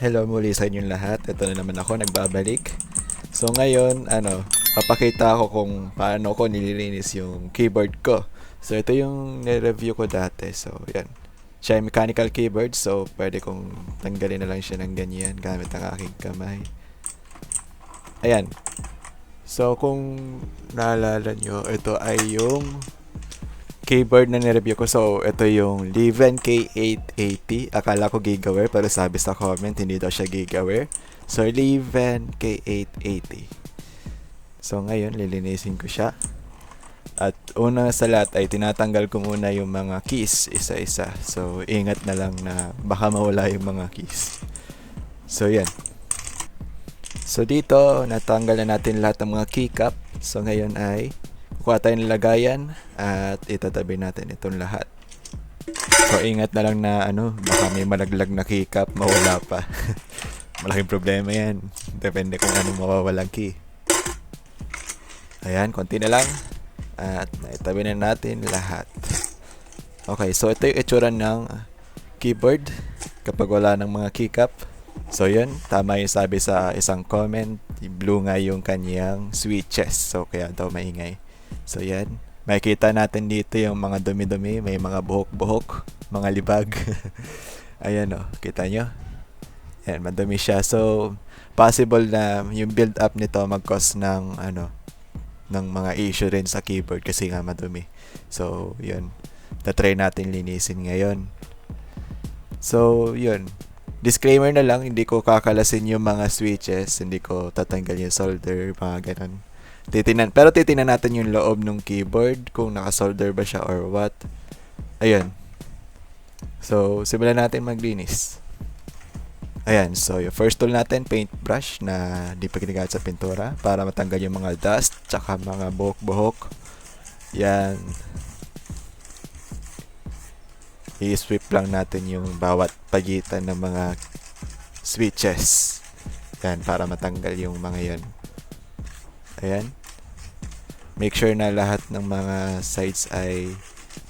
Hello muli sa inyong lahat. Ito na naman ako, nagbabalik. So ngayon, papakita ko kung paano ko nililinis yung keyboard ko. So ito yung nireview ko dati. So yan. Siya ay mechanical keyboard, so pwede kong tanggalin na lang siya ng ganyan gamit ang aking kamay. Ayan. So kung naalala nyo, ito ay yung keyboard na nireview ko. So, ito yung Leven K880. Akala ko Gigaware, pero sabi sa comment, hindi daw siya Gigaware. So, Leven K880. So, ngayon, lilinisin ko siya. At una sa lahat ay tinatanggal ko muna yung mga keys isa-isa. So, ingat na lang na baka mawala yung mga keys. So, yan. So, dito, natanggal na natin lahat ng mga keycap. So, ngayon ay kukuha tayo ng lagayan at itatabi natin itong lahat. So ingat na lang na baka may malaglag na keycap, mawala pa. Malaking problema yan. Depende kung anong mawawalang key. Ayan, konti na lang. At naitabi na natin lahat. Okay, so ito yung itsura ng keyboard kapag wala ng mga keycap. So yun, tama yung sabi sa isang comment, blue nga yung kanyang switches. So kaya daw maingay. So yan, makikita natin dito yung mga dumi-dumi, may mga buhok-buhok, mga libag. Ayan o, kita nyo? Yan, madumi siya. So, possible na yung build up nito mag-cause ng ng mga issue rin sa keyboard kasi nga madumi. So, yun. Tatry natin linisin ngayon. So, yun. Disclaimer na lang, hindi ko kakalasin yung mga switches, hindi ko tatanggal yung solder, mga ganun. Pero titinan natin yung loob ng keyboard kung naka-solder ba siya or what. Ayun. So, simulan natin maglinis. Ayan, so yung first tool natin, paintbrush na di pa ginagamit sa pintura para matanggal yung mga dust tsaka mga buhok-buhok. Yan. I-sweep lang natin yung bawat pagitan ng mga switches. Yan, para matanggal yung mga yan. Ayan. Make sure na lahat ng mga sides ay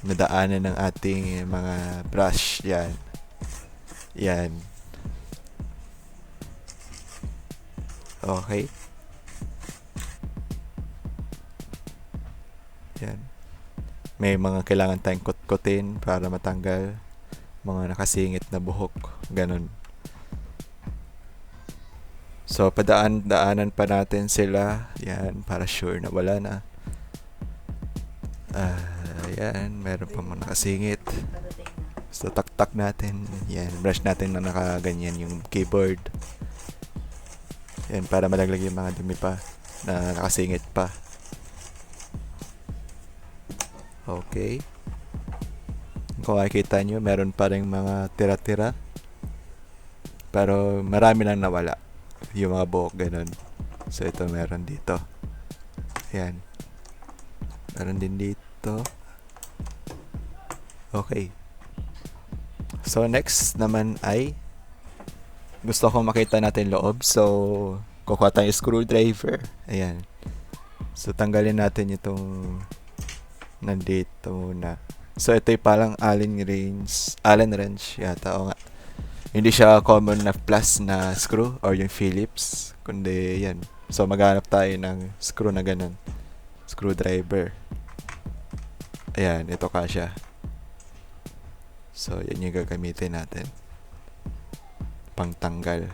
nadaanan ng ating mga brush. Yan. Yan. Okay. Yan. May mga kailangan tayong kutkutin para matanggal mga nakasingit na buhok. Ganon. So, padaan-daanan pa natin sila. Yan, para sure na wala na. Ayan, meron pa mga nakasingit. So, tak-tak natin. Yan, brush natin na nakaganyan yung keyboard. Yan, para malaglag yung mga dumi pa na nakasingit pa. Okay. Kung makikita nyo, meron pa rin mga tira-tira. Pero marami lang nawala. Yung mga buhok, ganun. So, ito meron dito. Ayan. Meron din dito. Okay. So, next naman ay gusto ko makita natin loob. So, kukuha tayong screwdriver. Ayan. So, tanggalin natin itong nandito muna. So, ito yung parang Allen wrench yata. O nga. Hindi siya common na plus na screw or yung Phillips. Kundi yan. So, maghanap tayo ng screw na ganun. Screwdriver. Ayan, ito kasya. So, yan yung gagamitin natin. Pangtanggal.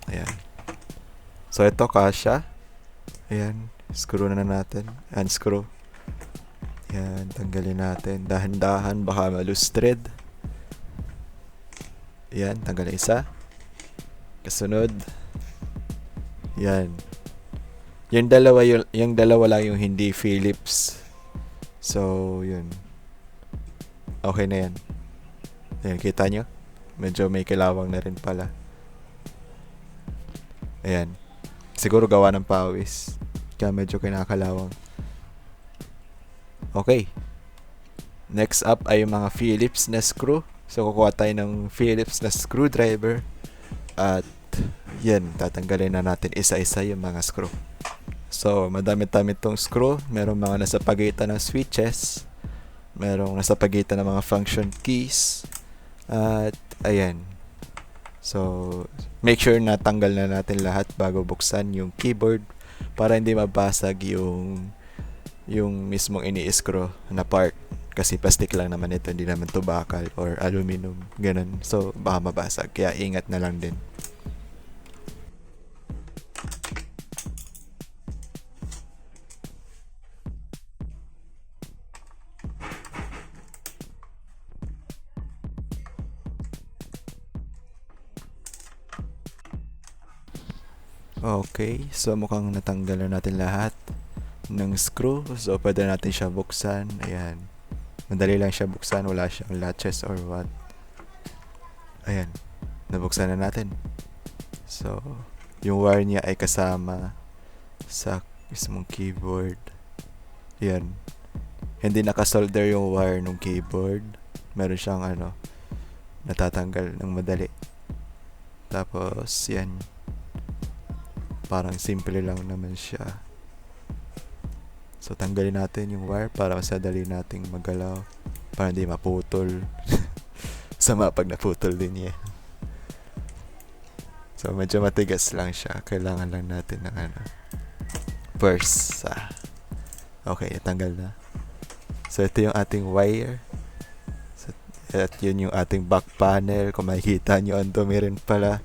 Ayan. So, ito kasya. Ayan. Screw na natin. Unscrew. Ayan, tanggalin natin. Dahan-dahan, baka ma-loose thread. Ayan, tanggalin isa. Kasunod. Ayan. Yung dalawa lang yung hindi Phillips. So, yun. Okay na yan. Ayan, kita nyo? Medyo may kilawang na rin pala. Ayan. Siguro gawa ng pawis. Kaya medyo kinakalawang. Okay. Next up ay yung mga Phillips na screw. So, kukuha tayo ng Phillips na screwdriver. At, yan, tatanggalin na natin isa-isa yung mga screw. So, madami-dami itong screw. Merong mga nasa pagitan ng switches. Merong nasa pagitan ng mga function keys. At ayan. So, make sure na tanggal na natin lahat bago buksan yung keyboard para hindi mabasag yung mismong ini-screw na part. Kasi plastic lang naman ito, hindi naman to bakal or aluminum, ganun. So, baka mabasag. Kaya ingat na lang din. Okay, so mukhang natanggal na natin lahat ng screw. So, pwede natin siya buksan. Ayan. Madali lang siya buksan. Wala siyang latches or what. Ayan. Nabuksan na natin. So, yung wire niya ay kasama sa mismong keyboard. Ayan. Hindi nakasolder yung wire ng keyboard. Meron siyang natatanggal ng madali. Tapos, yan. Parang simple lang naman siya. So, tanggalin natin yung wire para mas madali nating magalaw. Para hindi maputol. Sama pag naputol din yan. So, medyo matigas lang siya. Kailangan lang natin ng purse. Okay, tanggal na. So, ito yung ating wire. So, at yun yung ating back panel. Kung makikita nyo, ang dumi rin pala.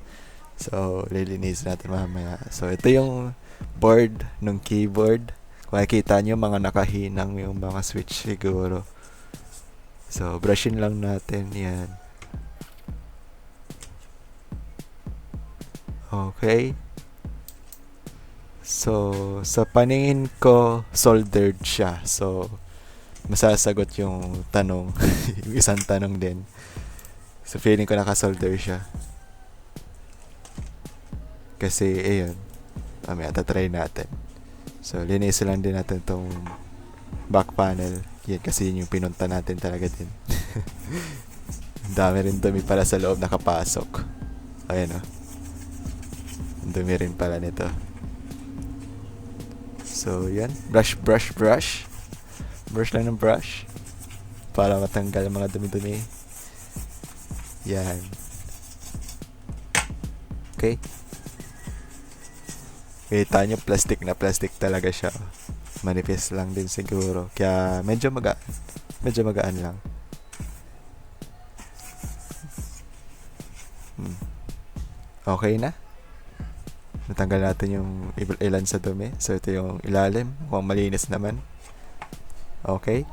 So, lilinis natin mamaya. So, ito yung board ng keyboard. Kung makikita nyo, mga nakahinang yung mga switch siguro. So, brushin lang natin. Yan. Okay. So, sa paningin ko, soldered siya. So, masasagot yung tanong. Yung isang tanong din. So, feeling ko nakasolder siya. Kasi, ayun. Mamaya, tatry natin. So, linisin lang din natin tong back panel. Yan, kasi yun yung pinunta natin talaga din. Dami rin dumi pala sa loob nakapasok. Ayan o. Dumi rin pala nito. So, yan. Brush. Brush lang ng brush. Para matanggal ang mga dumi-dumi. Yan. Okay. Kita nyo, plastic na plastic talaga siya. Manifest lang din siguro. Kaya medyo magaan lang. Okay na. Natanggal natin yung ilan sa dumi. So, ito yung ilalim. Mukhang malinis naman. Okay.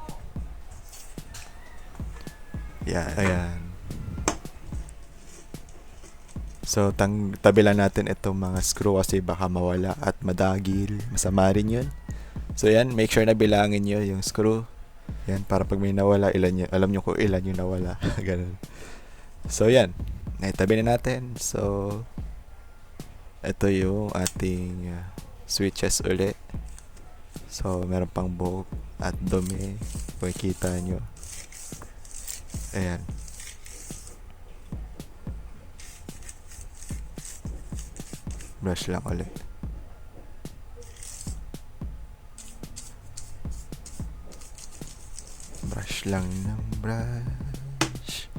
Yeah, ayan. So, tabi lang natin itong mga screw kasi baka mawala at madagil. Masama rin yun. So, yan. Make sure na bilangin nyo yung screw. Yan. Para pag may nawala, alam nyo kung ilan yung nawala. Ganun. So, yan. Naitabi na natin. So, ito yung ating switches ulit. So, meron pang buhok at dumi. Kung ikita nyo. Ayan. Brush lang ulit. Brush lang ng brush.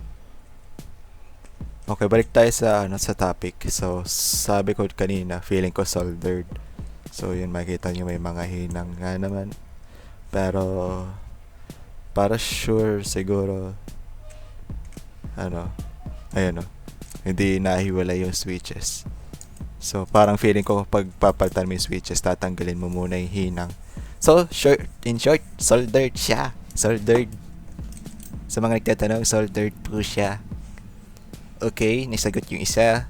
Okay, balik tayo sa topic. So, sabi ko kanina, feeling ko soldered. So, yun, makikita nyo may mga hinang nga naman. Pero, para sure siguro, ayan o, hindi nahiwalay yung switches. So, parang feeling ko pag papalitan mo yung switches, tatanggalin mo muna yung hinang. So, in short, soldered siya. Soldered. Sa mga nagtatanong, soldered po siya. Okay, nasagot yung isa.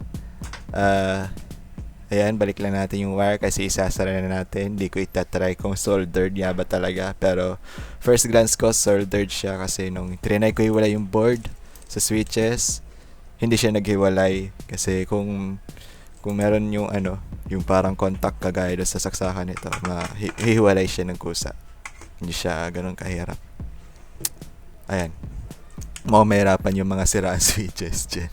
Ayan, balik lang natin yung wire kasi isasara na natin. Hindi ko itatry kung soldered niya ba talaga. Pero, first glance ko, soldered siya kasi nung trinay ko hiwalay yung board sa switches, hindi siya naghiwalay. Kasi kung meron yung yung parang contact kagaya doon sa saksakan nito, hihiwalay siya ng kusa. Hindi siya ganun kahirap. Ayan. Mahirapan yung mga siraan switches dyan.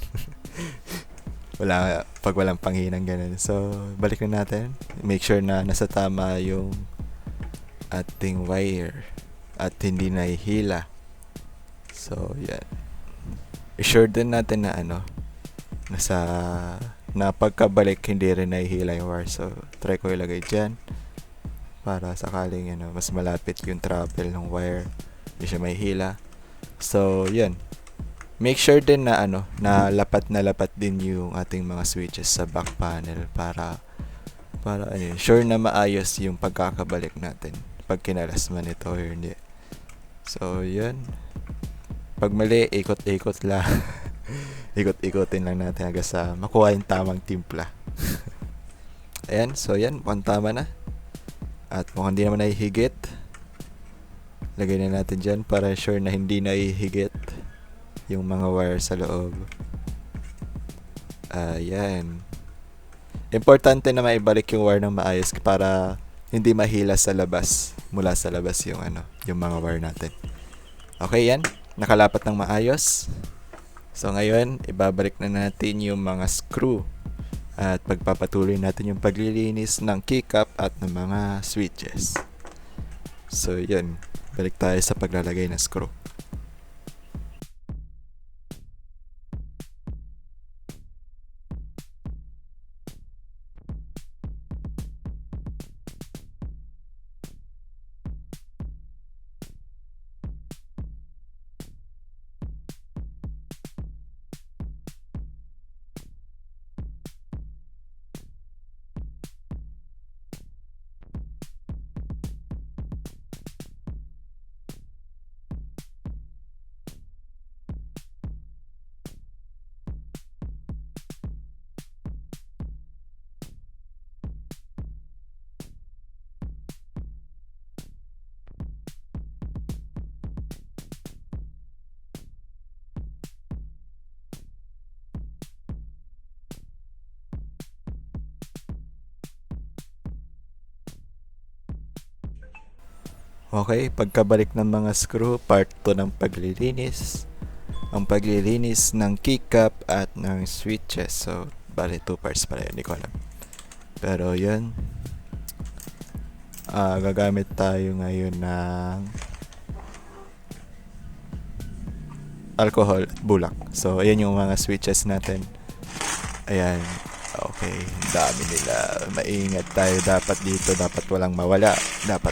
Pag walang panghinang ganun. So, balik na natin. Make sure na nasa tama yung ating wire at hindi nahihila. So, yan. i-sure din natin na nasa na pagkabalik hindi rin nahihila yung wire. So, try ko ilagay dyan para sakaling mas malapit yung travel ng wire, hindi siya mahihila. So, yun. Make sure din na na lapat din yung ating mga switches sa back panel para sure na maayos yung pagkakabalik natin pag kinalas man ito or hindi. So, yun. Pag mali, ikot-ikot lang. Ikot-ikotin lang natin hanggang sa makuha yung tamang timpla. Ayan, so yan, mukhang tama na. At mukhang hindi naman nahihigit. Lagay na natin dyan para sure na hindi nahihigit yung mga wire sa loob. Ayan. Importante na maibalik yung wire ng maayos para hindi mahila sa labas. Mula sa labas yung yung mga wire natin. Okay, yan. Nakalapat ng maayos. So ngayon, ibabalik na natin yung mga screw at pagpapatuloy natin yung paglilinis ng keycap at ng mga switches. So yun, balik tayo sa paglalagay ng screw. Okay, pagkabalik ng mga screw, part 2 ng paglilinis. Ang paglilinis ng keycap at ng switches. So, bali 2 parts pala yun, hindi ko alam. Pero yun, gagamit tayo ngayon ng alcohol at bulak. So, ayan yung mga switches natin. Ayan. Okay, dami nila. Maingat tayo dapat dito. Dapat walang mawala. Dapat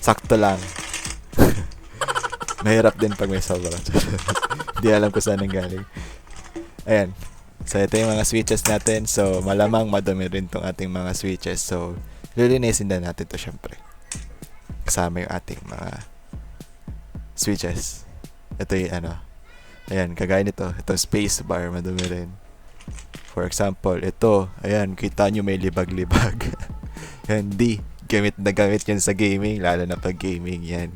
sakto lang. Mahirap din pag may sobra. Hindi alam kung saan galing. Ayan. So, ito yung mga switches natin. So, malamang madumi rin tong ating mga switches. So, lilinisin na natin to syempre. Kasama yung ating mga switches. Ito yung ayan, kagaya nito. Ito space bar, madumi rin. For example, ito. Ayan, kita nyo may libag-libag. Hindi. Gamit na gamit yan sa gaming, lalo na pag gaming yan.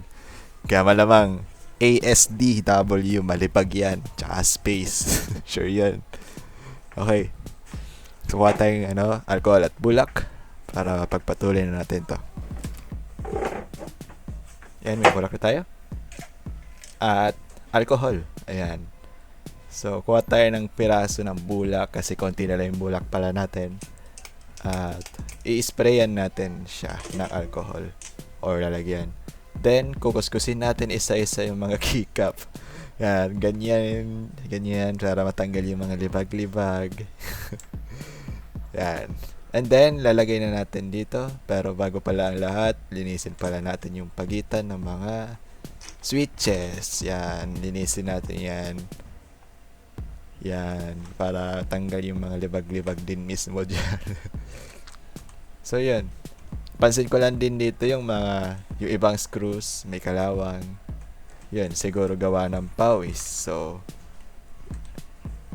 Kaya malamang ASDW, malipag yan. Tsaka space. Sure yan. Okay. So, kuha tayong alcohol at bulak para pagpatuloy na natin to. Yan, may bulak na tayo. At alcohol. Ayan. So, kuha tayo ng piraso ng bulak kasi konti na lang yung bulak pala natin. At i-sprayan natin siya ng alcohol or lalagyan. Then, kukuskusin natin isa-isa yung mga keycap. Yan, ganyan para matanggal yung mga libag-libag. Yan. And then, lalagay na natin dito. Pero bago pala ang lahat, linisin pala natin yung pagitan ng mga switches. Yan, linisin natin yan. Yan, para tanggal yung mga libag-libag din mismo dyan. So, yan. Pansin ko lang din dito yung ibang screws, may kalawang. Yan, siguro gawa ng pawis. So,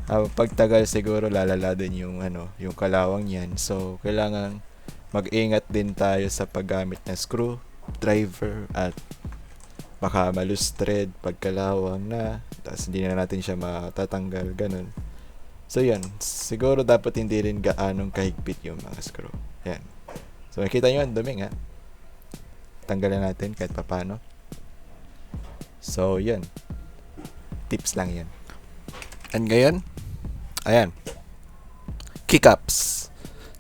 pagtagal siguro lalala din yung yung kalawang yan. So, kailangan mag-ingat din tayo sa paggamit ng screw, driver, at baka malustred pagkalawang na. Tapos hindi na natin siya matatanggal, ganun. So, yan. Siguro dapat hindi rin gaanong kahigpit yung mga screw. Yan. So, makikita nyo, ang dumi nga. Tanggalan natin kahit papano. So, yan. Tips lang yan. And ngayon, ayan. Keycaps.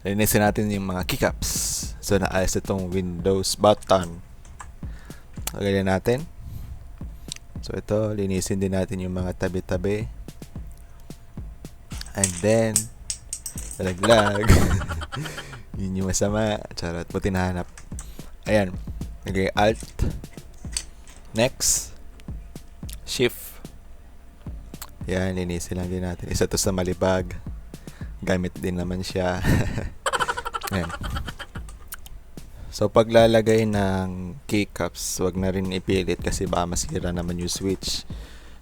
Linisin natin yung mga keycaps. So, naayos itong Windows button. Lagyan natin. So, ito, linisin din natin yung mga tabi-tabi. And then, nalaglag. Yun yung masama. Charot, buti nahanap. Ayan. Lagay Alt. Next. Shift. Yan, linisin lang din natin. Isa to sa malibag. Gamit din naman siya. Ayan. So, paglalagay ng keycaps, wag na rin ipilit kasi baka masira naman yung switch.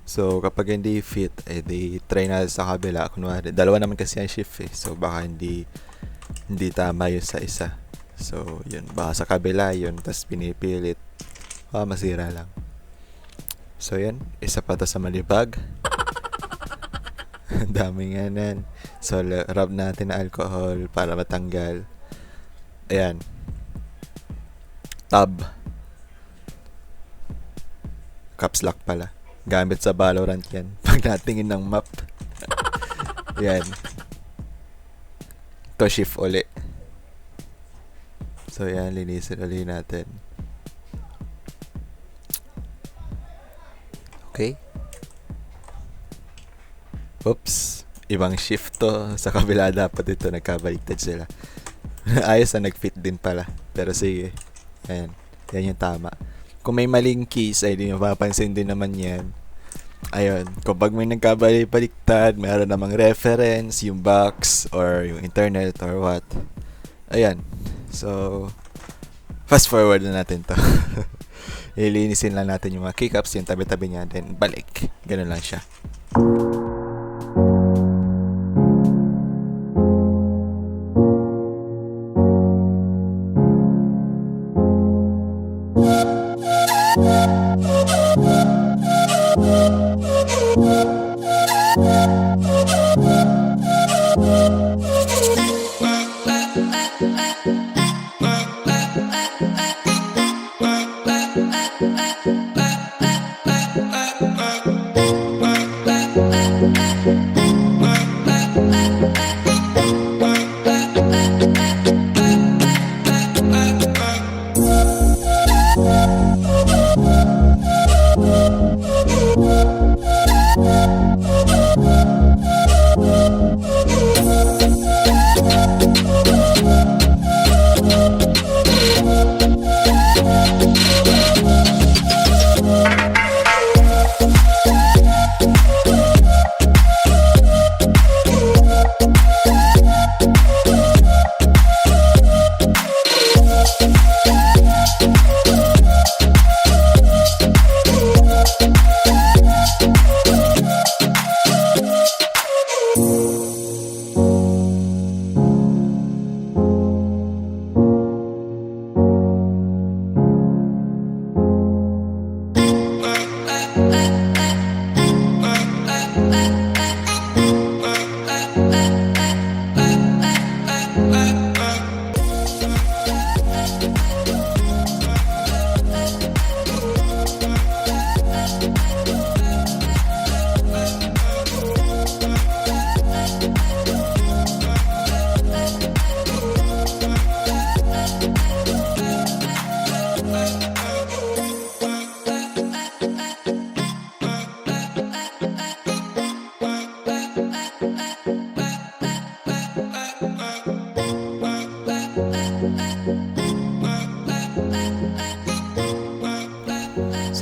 So, kapag hindi fit, di try na sa kabila. Kunwari, dalawa naman kasi ang shift eh. So, baka hindi tama yun sa isa. So, yun. Baka sa kabila yun, tas pinipilit. Baka masira lang. So, yan. Isa pa to sa malibag. Ang dami nga nan. So, rub natin na alcohol para matanggal. Ayan. Tab. Caps lock pala. Gamit sa Valorant yan. Pag natingin ng map. Ayan. To shift uli. So, yan. Linisin uli natin. Okay. Oops. Ibang shift to. Sa kabila dapat ito. Nagkabaliktad sila. Ayos na nag-fit din pala. Pero sige. Ayan. Yan yung tama. Kung may maling keys, ay di mapapansin din naman yan. Ayun. Kung pag may nagkabaliktad, mayroon namang reference, yung box, or yung internet, or what. Ayan. So, fast forward na natin to. Ilinisin lang natin yung mga keycaps, yung tabi-tabi niya, then balik. Ganun lang siya.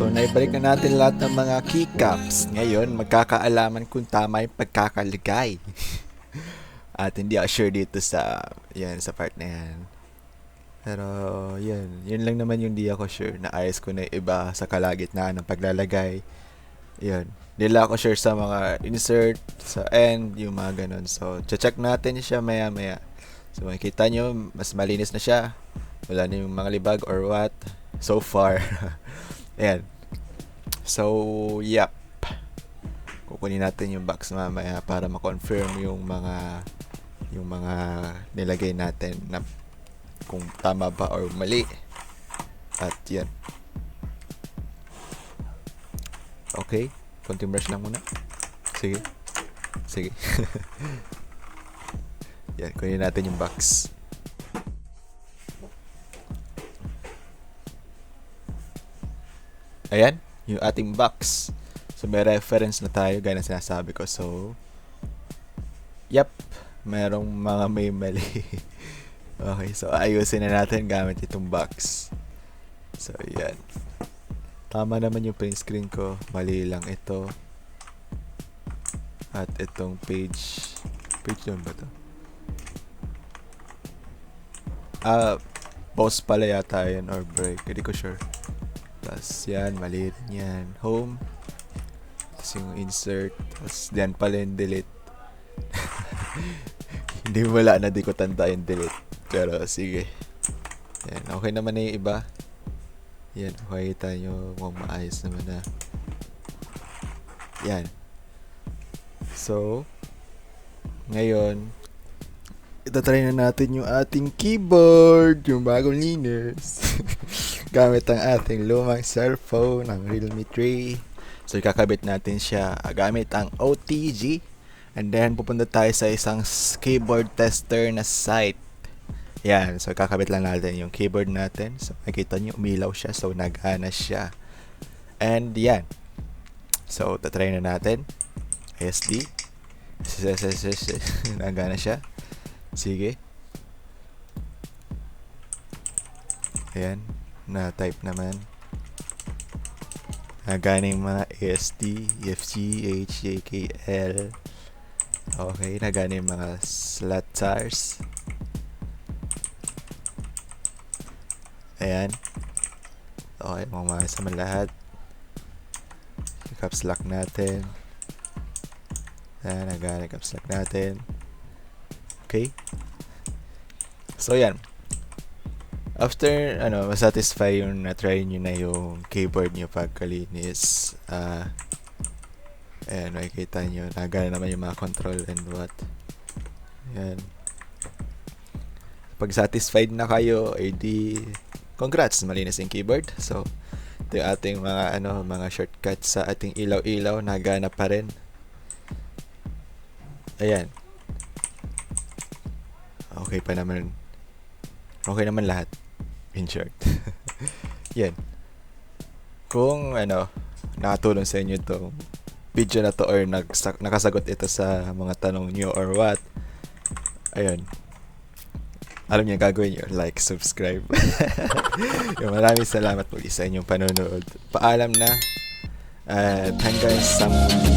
So, naibalik na natin lahat ng mga keycaps. Ngayon, magkakaalaman kung tama yung pagkakalagay. At hindi ako sure dito sa part na yan. Pero, yun lang naman yung di ako sure. Naayos ko na iba sa kalagitnaan ng paglalagay. Yun. Hindi lang ako sure sa mga insert, sa end, yung mga ganun. So, check natin siya maya-maya. So, makikita nyo, mas malinis na siya. Wala na yung mga libag or what. So far. Ayan. So, yep. Kukunin natin yung box mamaya para ma-confirm yung mga nilagay natin na kung tama ba or mali. At yan. Okay. Konting brush lang muna. Sige. Yan. Kunin natin yung box. Ayan, yung ating box. So, may reference na tayo, gaya ng sinasabi ko. So, Yep, merong mga may mali. Okay, so ayusin na natin gamit itong box. So, yan. Tama naman yung print screen ko. Mali lang ito. At itong page. Page doon ba to? Pause pala yata yan or break. Hindi ko sure. Tapos yan, mali rin yan. Home. Tapos yung insert. Tapos yan pala yung delete. Hindi wala na, di ko tanda yung delete. Pero sige. Yan, okay naman na yung iba. Yan, makikita nyo kung maayos naman na. Yan. So, ngayon, itatry na natin yung ating keyboard, yung bagong linis. Gamit ang ating lumang cellphone, ang Realme 3. So, ikakabit natin siya gamit ang OTG. And then, pupunta tayo sa isang keyboard tester na site. Yan, so kakabit lang natin yung keyboard natin. So makikita nyo, umilaw siya. So nagana siya. And yan. So tatry na natin. SD. Nagana siya. Sige. Ayan. Na-type naman. Nagana yung mga ASD, EFG, HJKL. Okay, nagana yung mga slot stars. Ayan. Okay, mamayos naman lahat. Caps lock natin. Ayan, nagana caps lock natin. Okay. So, yan. After, masatisfy yung na-try nyo na yung keyboard nyo pagkalinis. Ayan, makikita nyo. Nagana naman yung mga control and what. Ayan. Pag satisfied na kayo, di congrats, malinis yung keyboard. So, ito yung ating mga shortcuts sa ating ilaw-ilaw, nagana pa rin. Ayan. Okay pa naman. Okay naman lahat. In short. Yan. Kung nakatulong sa inyo itong video na to or nakasagot ito sa mga tanong nyo or what, ayun, alam niyo gagawin niyo, like, subscribe. Yung maraming salamat muli sa inyong panonood. Paalam na at hanggang sa muli.